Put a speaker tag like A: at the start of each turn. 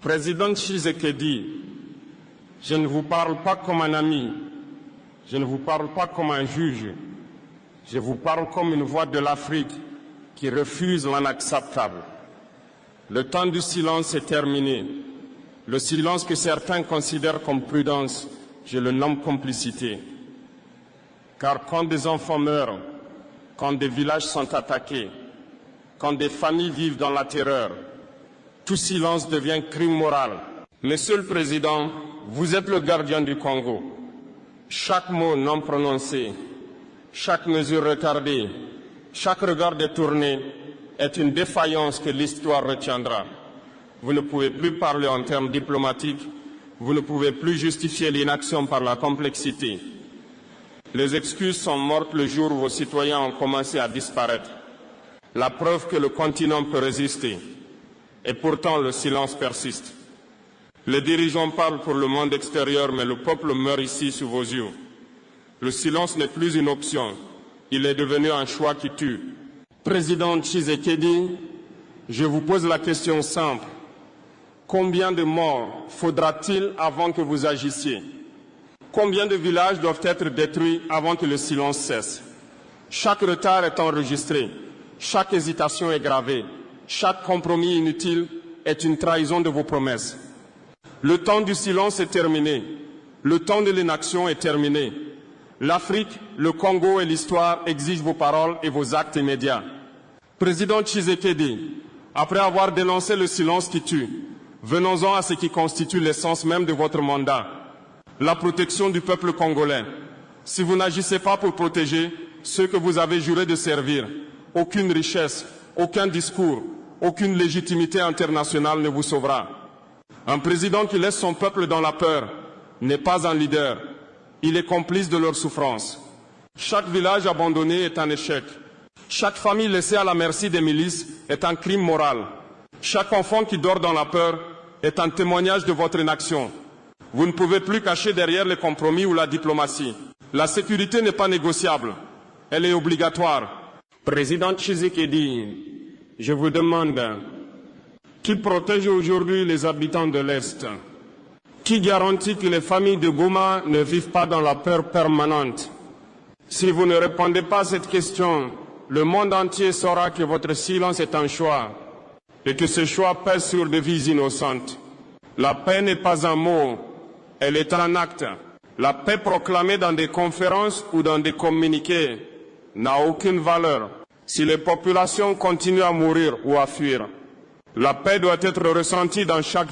A: Président Tshisekedi, je ne vous parle pas comme un ami, je ne vous parle pas comme un juge, je vous parle comme une voix de l'Afrique qui refuse l'inacceptable. Le temps du silence est terminé. Le silence que certains considèrent comme prudence, je le nomme complicité. Car quand des enfants meurent, quand des villages sont attaqués, quand des familles vivent dans la terreur, tout silence devient crime moral. Monsieur le Président, vous êtes le gardien du Congo. Chaque mot non prononcé, chaque mesure retardée, chaque regard détourné est une défaillance que l'histoire retiendra. Vous ne pouvez plus parler en termes diplomatiques, vous ne pouvez plus justifier l'inaction par la complexité. Les excuses sont mortes le jour où vos citoyens ont commencé à disparaître. La preuve que le continent peut résister. Et pourtant, le silence persiste. Les dirigeants parlent pour le monde extérieur, mais le peuple meurt ici sous vos yeux. Le silence n'est plus une option. Il est devenu un choix qui tue. Président Tshisekedi, je vous pose la question simple. Combien de morts faudra-t-il avant que vous agissiez? Combien de villages doivent être détruits avant que le silence cesse? Chaque retard est enregistré. Chaque hésitation est gravée. Chaque compromis inutile est une trahison de vos promesses. Le temps du silence est terminé. Le temps de l'inaction est terminé. L'Afrique, le Congo et l'histoire exigent vos paroles et vos actes immédiats. Président Tshisekedi, après avoir dénoncé le silence qui tue, venons-en à ce qui constitue l'essence même de votre mandat, la protection du peuple congolais. Si vous n'agissez pas pour protéger ceux que vous avez juré de servir, aucune richesse, aucun discours, aucune légitimité internationale ne vous sauvera. Un président qui laisse son peuple dans la peur n'est pas un leader. Il est complice de leur souffrance. Chaque village abandonné est un échec. Chaque famille laissée à la merci des milices est un crime moral. Chaque enfant qui dort dans la peur est un témoignage de votre inaction. Vous ne pouvez plus cacher derrière les compromis ou la diplomatie. La sécurité n'est pas négociable. Elle est obligatoire. Président Tshisekedi, je vous demande, qui protège aujourd'hui les habitants de l'Est? Qui garantit que les familles de Goma ne vivent pas dans la peur permanente? Si vous ne répondez pas à cette question, le monde entier saura que votre silence est un choix et que ce choix pèse sur des vies innocentes. La paix n'est pas un mot, elle est un acte. La paix proclamée dans des conférences ou dans des communiqués n'a aucune valeur si les populations continuent à mourir ou à fuir. La paix doit être ressentie dans chaque